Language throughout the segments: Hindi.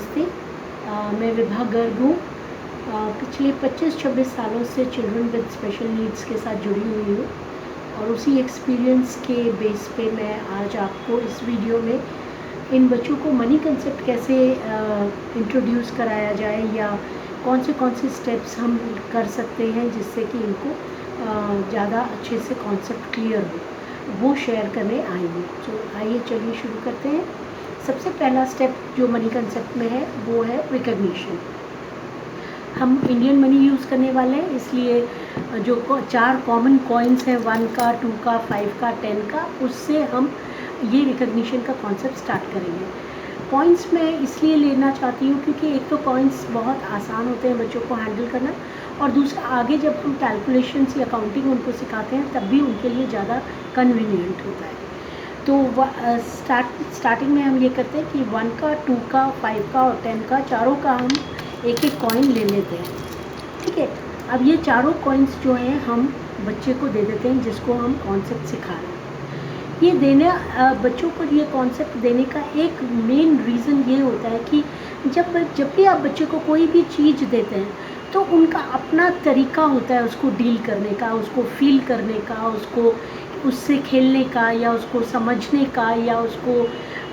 नमस्ते। मैं विभा गर्ग हूँ। पिछले 25-26 सालों से चिल्ड्रन विद स्पेशल नीड्स के साथ जुड़ी हुई हूँ और उसी एक्सपीरियंस के बेस पे मैं आज आपको इस वीडियो में इन बच्चों को मनी कंसेप्ट कैसे इंट्रोड्यूस कराया जाए या कौन से स्टेप्स हम कर सकते हैं जिससे कि इनको ज़्यादा अच्छे से कॉन्सेप्ट क्लियर हो, वो शेयर करने आई हूँ। तो आइए चलिए शुरू करते हैं। सबसे पहला स्टेप जो मनी कंसेप्ट में है वो है रिकग्निशन। हम इंडियन मनी यूज़ करने वाले हैं, इसलिए जो 4 कॉमन कॉइन्स हैं 1 का, 2 का, 5 का, 10 का, उससे हम ये रिकग्निशन का कॉन्सेप्ट स्टार्ट करेंगे। कॉइन्स मैं इसलिए लेना चाहती हूँ क्योंकि एक तो कॉइन्स बहुत आसान होते हैं बच्चों को हैंडल करना, और दूसरा आगे जब हम कैलकुलेशंस या काउंटिंग उनको सिखाते हैं तब भी उनके लिए ज़्यादा कन्वीनियंट होता है। तो स्टार्टिंग में हम ये करते हैं कि 1 का, 2 का, 5 का और 10 का, चारों का हम एक एक कॉइन ले लेते हैं। ठीक है, अब ये चारों कॉइन्स जो हैं हम बच्चे को दे देते हैं जिसको हम कॉन्सेप्ट सिखा रहे हैं। ये देने बच्चों को ये कॉन्सेप्ट देने का एक मेन रीज़न ये होता है कि जब भी आप बच्चे को कोई भी चीज़ देते हैं तो उनका अपना तरीका होता है उसको डील करने का, उसको फील करने का, उसको उससे खेलने का या उसको समझने का या उसको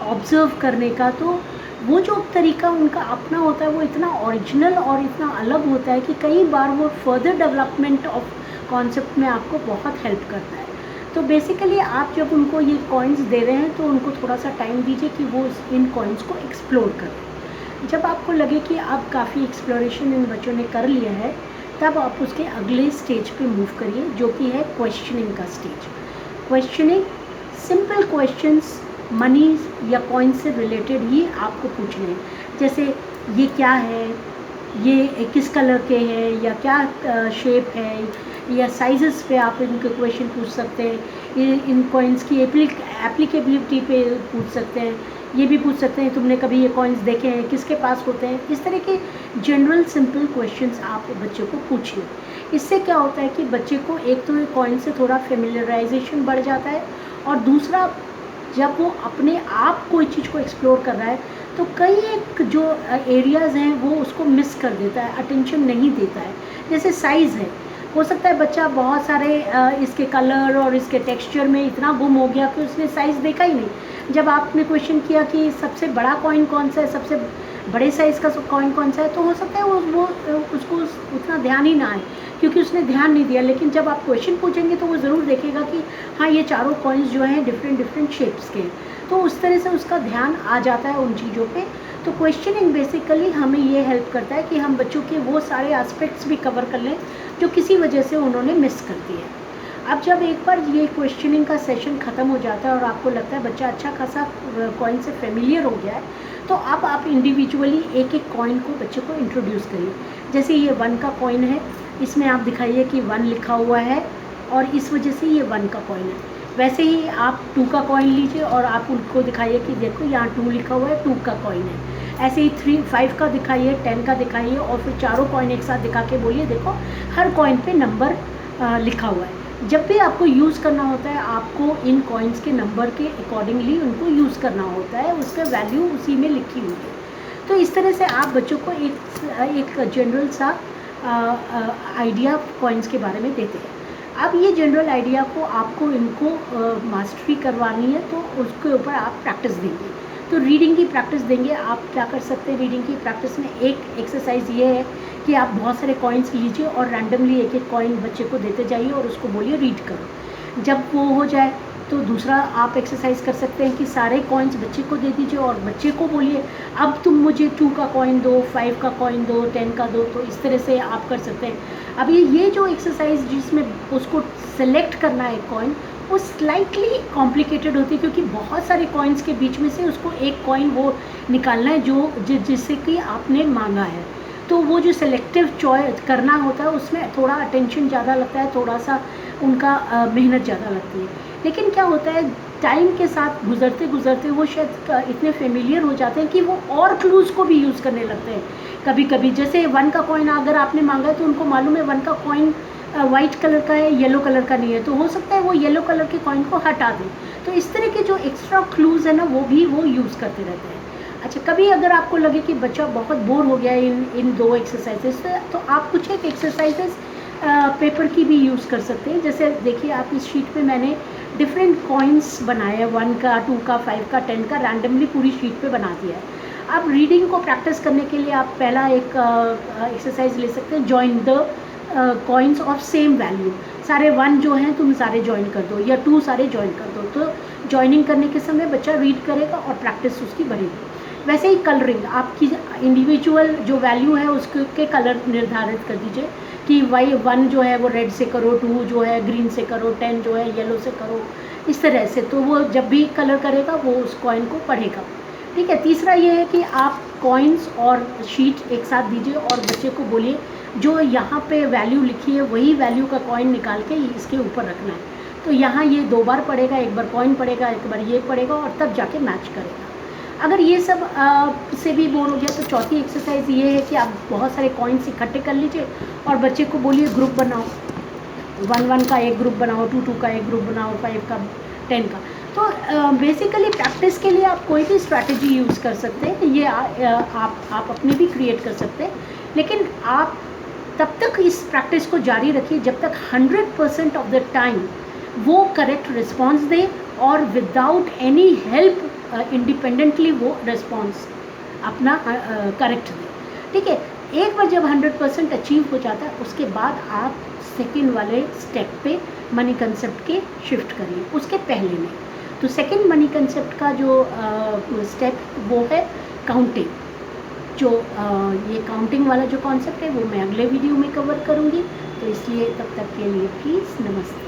ऑब्ज़र्व करने का। तो वो जो तरीका उनका अपना होता है वो इतना ओरिजिनल और इतना अलग होता है कि कई बार वो फर्दर डेवलपमेंट ऑफ कॉन्सेप्ट में आपको बहुत हेल्प करता है। तो बेसिकली आप जब उनको ये कॉइन्स दे रहे हैं तो उनको थोड़ा सा टाइम दीजिए कि वो इन कॉइन्स को एक्सप्लोर करें। जब आपको लगे कि आप काफ़ी एक्सप्लोरेशन इन बच्चों ने कर लिया है तब आप उसके अगले स्टेज पे मूव करिए जो कि है क्वेश्चनिंग का stage. Questioning, simple questions money या कॉइन से रिलेटेड ही आपको पूछने हैं, जैसे ये क्या है, ये किस कलर के हैं, या क्या शेप है, या साइज़ेस पे आप इनके क्वेश्चन पूछ सकते हैं। ये इन कॉइन्स की एप्लीकेबिलिटी पे पूछ सकते हैं। ये भी पूछ सकते हैं तुमने कभी ये कॉइन्स देखे हैं, किसके पास होते हैं। इस तरह के जनरल सिंपल क्वेश्चंस आप बच्चे को पूछिए। इससे क्या होता है कि बच्चे को एक तो कॉइन से थोड़ा फेमिलियराइजेशन बढ़ जाता है, और दूसरा जब वो अपने आप कोई चीज़ को एक्सप्लोर कर रहा है तो कई एक जो एरियाज़ हैं वो उसको मिस कर देता है, अटेंशन नहीं देता है। जैसे साइज़ है, हो सकता है बच्चा बहुत सारे इसके कलर और इसके टेक्सचर में इतना गुम हो गया कि उसने साइज़ देखा ही नहीं। जब आपने क्वेश्चन किया कि सबसे बड़ा कॉइन कौन सा है, सबसे बड़े साइज़ का कॉइन कौन सा है, तो हो सकता है वो उसको उतना ध्यान ही ना आए क्योंकि उसने ध्यान नहीं दिया। लेकिन जब आप क्वेश्चन पूछेंगे तो वो ज़रूर देखेगा कि हाँ, ये चारों कॉइन्स जो हैं डिफरेंट शेप्स के, तो उस तरह से उसका ध्यान आ जाता है उन चीज़ों पे। तो क्वेश्चनिंग बेसिकली हमें ये हेल्प करता है कि हम बच्चों के वो सारे एस्पेक्ट्स भी कवर कर लें जो किसी वजह से उन्होंने मिस कर दिए। अब जब एक बार ये क्वेश्चनिंग का सेशन ख़त्म हो जाता है और आपको लगता है बच्चा अच्छा खासा कॉइन से फेमिलियर हो गया है, तो अब आप इंडिविजुअली एक एक कॉइन को बच्चे को इंट्रोड्यूस करिए। जैसे ये 1 का कॉइन है, इसमें आप दिखाइए कि 1 लिखा हुआ है और इस वजह से ये 1 का कॉइन है। वैसे ही आप 2 का कॉइन लीजिए और आप उनको दिखाइए कि देखो यहाँ 2 लिखा हुआ है, 2 का कॉइन है। ऐसे ही 5 का दिखाइए, 10 का दिखाइए, और फिर चारों कॉइन एक साथ दिखा के बोलिए देखो हर कॉइन पे नंबर लिखा हुआ है। जब भी आपको यूज़ करना होता है आपको इन कॉइन्स के नंबर के अकॉर्डिंगली उनको यूज़ करना होता है, उसका वैल्यू उसी में लिखी हुई है। तो इस तरह से आप बच्चों को एक जनरल सा आइडिया कॉइन्स के बारे में देते हैं। अब ये जनरल आइडिया को आपको इनको मास्टरी करवानी है तो उसके ऊपर आप प्रैक्टिस देंगे। तो रीडिंग की प्रैक्टिस देंगे। आप क्या कर सकते हैं रीडिंग की प्रैक्टिस में, एक एक्सरसाइज ये है कि आप बहुत सारे कॉइन्स लीजिए और रैंडमली एक एक कॉइन बच्चे को देते जाइए और उसको बोलिए रीड करो। जब वो हो जाए तो दूसरा आप एक्सरसाइज कर सकते हैं कि सारे कॉइन्स बच्चे को दे दीजिए और बच्चे को बोलिए अब तुम मुझे 2 का कॉइन दो, 5 का कॉइन दो, 10 का दो। तो इस तरह से आप कर सकते हैं। अब ये जो एक्सरसाइज जिसमें उसको सेलेक्ट करना है कॉइन, वो स्लाइटली कॉम्प्लिकेटेड होती है क्योंकि बहुत सारे कॉइन्स के बीच में से उसको एक कॉइन वो निकालना है जो जिससे कि आपने मांगा है। तो वो जो सेलेक्टिव चॉइस करना होता है उसमें थोड़ा अटेंशन ज़्यादा लगता है, थोड़ा सा उनका मेहनत ज़्यादा लगती है। लेकिन क्या होता है टाइम के साथ गुजरते गुजरते वो शायद इतने फेमिलियर हो जाते हैं कि वो और क्लूज़ को भी यूज़ करने लगते हैं। कभी कभी जैसे 1 का कॉइन अगर आपने मांगा है तो उनको मालूम है 1 का कॉइन वाइट कलर का है, येलो कलर का नहीं है, तो हो सकता है वो येलो कलर के कॉइन को हटा दें। तो इस तरह के जो एक्स्ट्रा क्लूज़ है ना वो भी वो यूज़ करते रहते हैं। अच्छा, कभी अगर आपको लगे कि बच्चा बहुत बोर हो गया इन 2 एक्सरसाइजेस से, तो आप कुछ एक एक्सरसाइजेस पेपर की भी यूज़ कर सकते हैं। जैसे देखिए, आप इस शीट पे मैंने डिफरेंट कॉइन्स बनाए हैं, 1 का, 2 का, 5 का, 10 का, रैंडमली पूरी शीट पे बना दिया है। अब रीडिंग को प्रैक्टिस करने के लिए आप पहला एक एक्सरसाइज ले सकते हैं, join the coins of same value. सारे 1 जो हैं तुम सारे जॉइन कर दो, या 2 सारे जॉइन कर दो। तो जॉइनिंग करने के समय बच्चा रीड करेगा और प्रैक्टिस उसकी बढ़ेगी। वैसे ही कलरिंग, आपकी इंडिविजुअल जो वैल्यू है उसके कलर निर्धारित कर दीजिए कि वाई 1 जो है वो रेड से करो, 2 जो है ग्रीन से करो, 10 जो है येलो से करो, इस तरह से। तो वो जब भी कलर करेगा वो उस कॉइन को पढ़ेगा। ठीक है। तीसरा ये है कि आप कॉइन्स और शीट एक साथ दीजिए और बच्चे को बोलिए जो यहाँ पे वैल्यू लिखी है वही वैल्यू का कॉइन निकाल के इसके ऊपर रखना है। तो यहाँ ये 2 बार पढ़ेगा, एक बार कॉइन पढ़ेगा, एक बार ये पढ़ेगा, और तब जाके मैच करेगा। अगर ये सब से भी बोर हो गया तो चौथी एक्सरसाइज ये है कि आप बहुत सारे कॉइन्स इकट्ठे कर लीजिए और बच्चे को बोलिए ग्रुप बनाओ। 1 का एक ग्रुप बनाओ, 2 का एक ग्रुप बनाओ, 5 का, 10 का। तो बेसिकली प्रैक्टिस के लिए आप कोई भी स्ट्रैटेजी यूज़ कर सकते हैं। ये आप अपनी भी क्रिएट कर सकते हैं, लेकिन आप तब तक इस प्रैक्टिस को जारी रखिए जब तक 100% ऑफ द टाइम वो करेक्ट रिस्पॉन्स दे और विदाउट एनी हेल्प इंडिपेंडेंटली वो रिस्पॉन्स अपना करेक्ट दे। ठीक है। एक बार जब 100% अचीव हो जाता है उसके बाद आप सेकंड वाले स्टेप पे मनी कंसेप्ट के शिफ्ट करिए, उसके पहले नहीं। तो सेकंड मनी कंसेप्ट का जो स्टेप वो है काउंटिंग। जो ये काउंटिंग वाला जो कॉन्सेप्ट है वो मैं अगले वीडियो में कवर करूँगी। तो इसलिए तब तक के लिए प्लीज़ नमस्ते।